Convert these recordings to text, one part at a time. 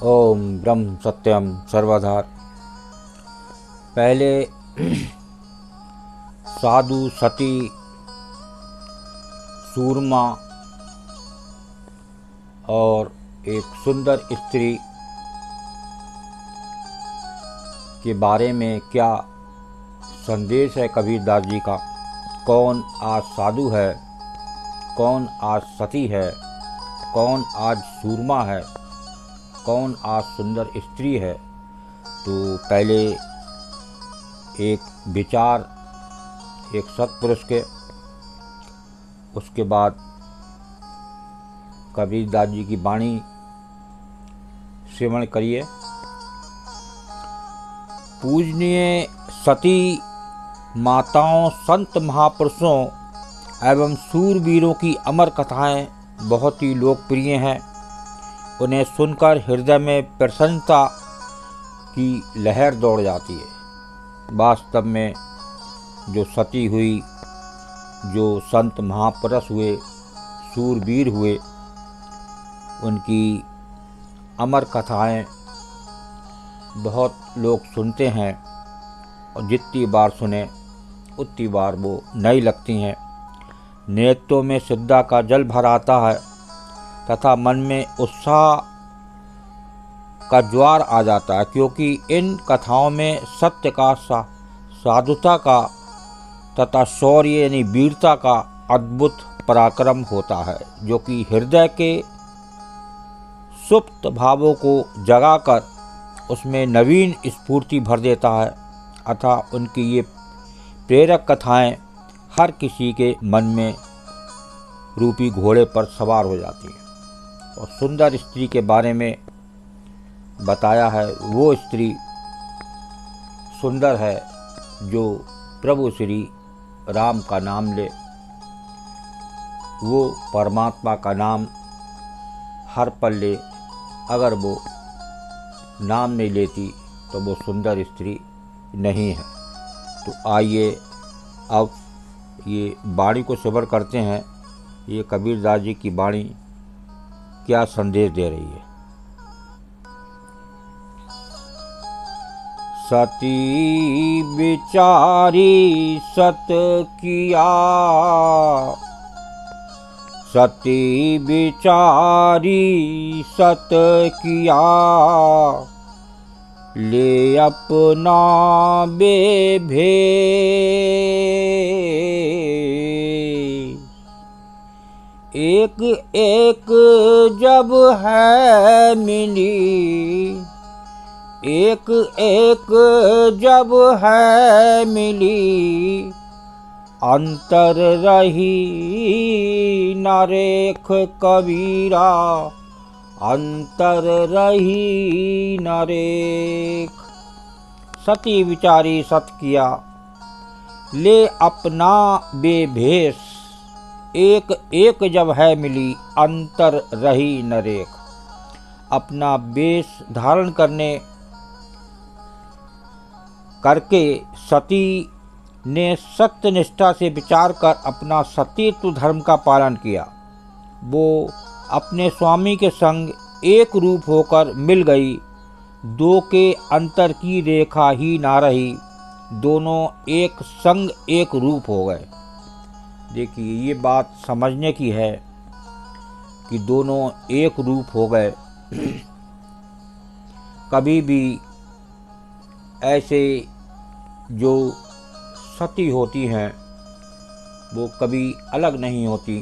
ओम ब्रह्म सत्यम सर्वधार। पहले साधु सती सूरमा और एक सुंदर स्त्री के बारे में क्या संदेश है कबीरदास जी का। कौन आज साधु है, कौन आज सती है, कौन आज सूरमा है, कौन आज सुंदर स्त्री है। तो पहले एक विचार एक सत्पुरुष के, उसके बाद कबीरदास जी की वाणी श्रवण करिए। पूजनीय सती माताओं, संत महापुरुषों एवं सूरवीरों की अमर कथाएं बहुत ही लोकप्रिय हैं। उन्हें सुनकर हृदय में प्रसन्नता की लहर दौड़ जाती है। वास्तव में जो सती हुई, जो संत महापुरुष हुए, सूरवीर हुए, उनकी अमर कथाएं बहुत लोग सुनते हैं और जितनी बार सुने उतनी बार वो नई लगती हैं। नेत्रों में श्रद्धा का जल भर आता है तथा मन में उत्साह का ज्वार आ जाता है, क्योंकि इन कथाओं में सत्य का, साधुता का तथा शौर्य यानी वीरता का अद्भुत पराक्रम होता है, जो कि हृदय के सुप्त भावों को जगाकर उसमें नवीन स्फूर्ति भर देता है। अतः उनकी ये प्रेरक कथाएं हर किसी के मन में रूपी घोड़े पर सवार हो जाती हैं। और सुंदर स्त्री के बारे में बताया है, वो स्त्री सुंदर है जो प्रभु श्री राम का नाम ले, वो परमात्मा का नाम हर पल ले। अगर वो नाम नहीं लेती तो वो सुंदर स्त्री नहीं है। तो आइए अब ये वाणी को श्रवण करते हैं। ये कबीरदास जी की वाणी क्या संदेश दे रही है। सती विचारी सत किया, सती विचारी सत किया, ले अपना बेभेष। एक एक जब है मिली, एक एक जब है मिली, अंतर रही न रेख कबीरा, अंतर रही न रेख। सती विचारी सत किया, ले अपना बेभेष। एक एक जब है मिली, अंतर रही न रेख। अपना वेश धारण करके सती ने सत्य निष्ठा से विचार कर अपना सतीत्व धर्म का पालन किया। वो अपने स्वामी के संग एक रूप होकर मिल गई। दो के अंतर की रेखा ही ना रही, दोनों एक संग एक रूप हो गए। देखिए, ये बात समझने की है कि दोनों एक रूप हो गए। कभी भी ऐसे जो सती होती हैं वो कभी अलग नहीं होती।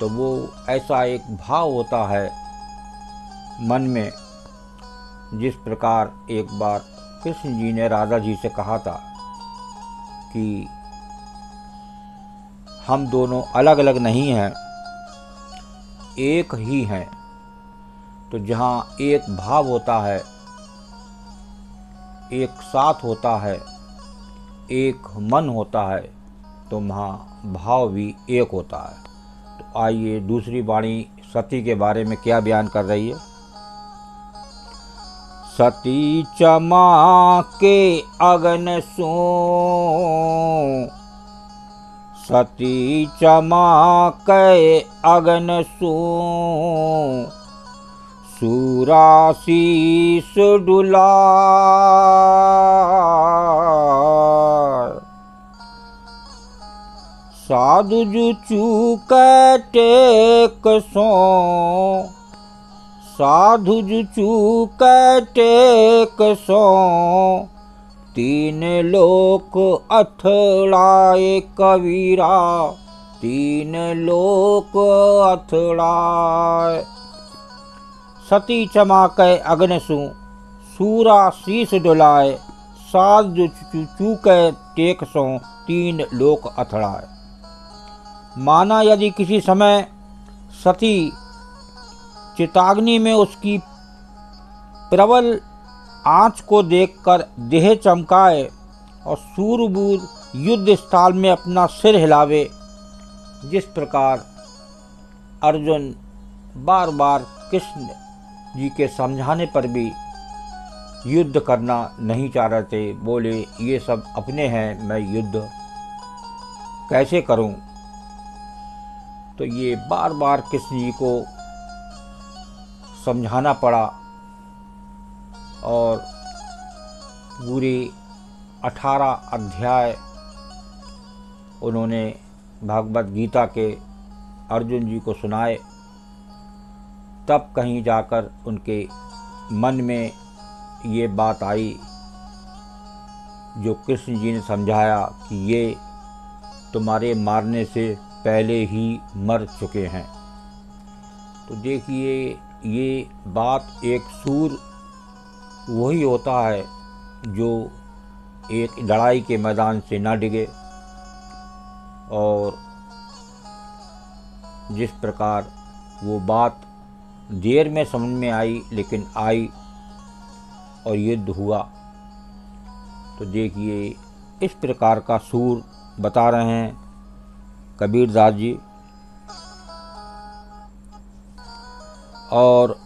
तो वो ऐसा एक भाव होता है मन में, जिस प्रकार एक बार कृष्ण जी ने राधा जी से कहा था कि हम दोनों अलग अलग नहीं हैं, एक ही हैं। तो जहाँ एक भाव होता है, एक साथ होता है, एक मन होता है, तो वहाँ भाव भी एक होता है। तो आइए दूसरी वाणी सती के बारे में क्या बयान कर रही है। सती चमा के अगन सो, सती चमा के अगन सो, सूरासीस डुलार। साधु जु चूक टेक सो, साधु जु चूक टेक सो, तीन लोक अथड़ाए कबीरा, तीन लोक अथड़ाए। सती चमाकै अग्नि सु, सूरा शीस डुलाए, साधु जु चूकै टेक सो, तीन लोक अथड़ाए। माना यदि किसी समय सती चिताग्नि में उसकी प्रबल आँच को देखकर देह चमकाए और सूरबीर युद्ध स्थल में अपना सिर हिलावे, जिस प्रकार अर्जुन बार बार कृष्ण जी के समझाने पर भी युद्ध करना नहीं चाह रहे थे। बोले ये सब अपने हैं, मैं युद्ध कैसे करूं। तो ये बार बार कृष्ण जी को समझाना पड़ा और पूरे 18 अध्याय उन्होंने भागवत गीता के अर्जुन जी को सुनाए। तब कहीं जाकर उनके मन में ये बात आई जो कृष्ण जी ने समझाया कि ये तुम्हारे मारने से पहले ही मर चुके हैं। तो देखिए ये बात, एक सूर वही होता है जो एक लड़ाई के मैदान से ना डिगे। और जिस प्रकार वो बात देर में समझ में आई, लेकिन आई और युद्ध हुआ। तो देखिए इस प्रकार का सूर बता रहे हैं कबीरदास जी। और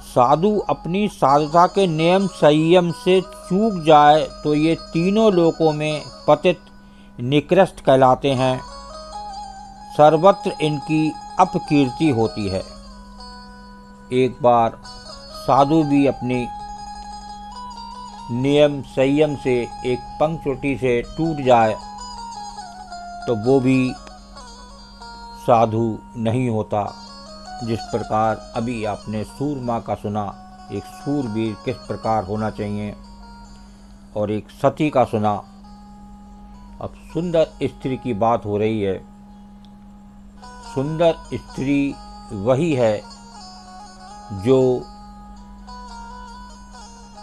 साधु अपनी साधुता के नियम संयम से चूक जाए तो ये तीनों लोकों में पतित निकृष्ट कहलाते हैं, सर्वत्र इनकी अपकीर्ति होती है। एक बार साधु भी अपनी नियम संयम से एक पंक्चुटी से टूट जाए तो वो भी साधु नहीं होता। जिस प्रकार अभी आपने सूरमा का सुना, एक सूरवीर किस प्रकार होना चाहिए, और एक सती का सुना। अब सुंदर स्त्री की बात हो रही है। सुंदर स्त्री वही है जो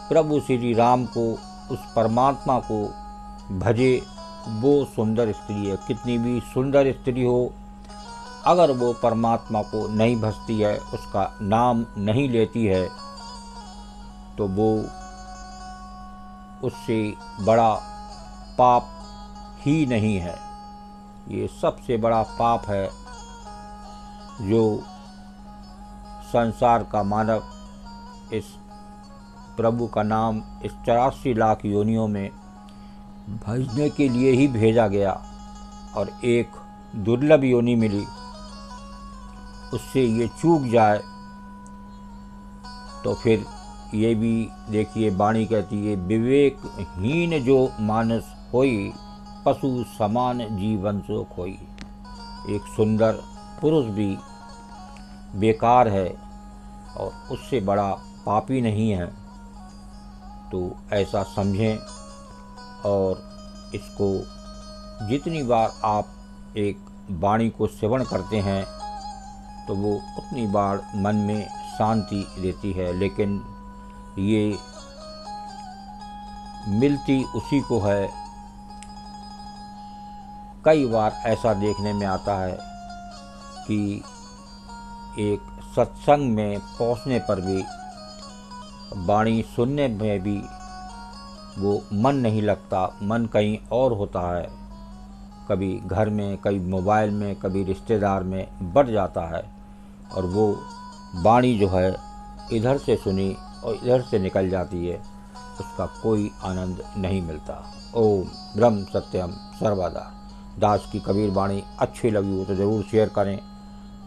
प्रभु श्री राम को, उस परमात्मा को भजे, वो सुंदर स्त्री है। कितनी भी सुंदर स्त्री हो, अगर वो परमात्मा को नहीं भजती है, उसका नाम नहीं लेती है, तो वो उससे बड़ा पाप ही नहीं है। ये सबसे बड़ा पाप है जो संसार का मानव इस प्रभु का नाम इस 84 लाख योनियों में भजने के लिए ही भेजा गया, और एक दुर्लभ योनि मिली, उससे ये चूक जाए तो फिर ये भी देखिए वाणी कहती है, विवेकहीन जो मानस होई, पशु समान जीवन सो खोई। एक सुंदर पुरुष भी बेकार है और उससे बड़ा पापी नहीं है। तो ऐसा समझें, और इसको जितनी बार आप एक वाणी को श्रवण करते हैं तो वो उतनी बार मन में शांति देती है। लेकिन ये मिलती उसी को है। कई बार ऐसा देखने में आता है कि एक सत्संग में पहुंचने पर भी, वाणी सुनने में भी वो मन नहीं लगता, मन कहीं और होता है। कभी घर में, कभी मोबाइल में, कभी रिश्तेदार में बढ़ जाता है, और वो वाणी जो है इधर से सुनी और इधर से निकल जाती है, उसका कोई आनंद नहीं मिलता। ओम ब्रह्म सत्यम सर्वदा। दास की कबीर वाणी अच्छी लगी हो तो ज़रूर शेयर करें,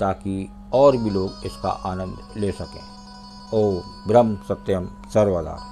ताकि और भी लोग इसका आनंद ले सकें। ओम ब्रह्म सत्यम सर्वदा।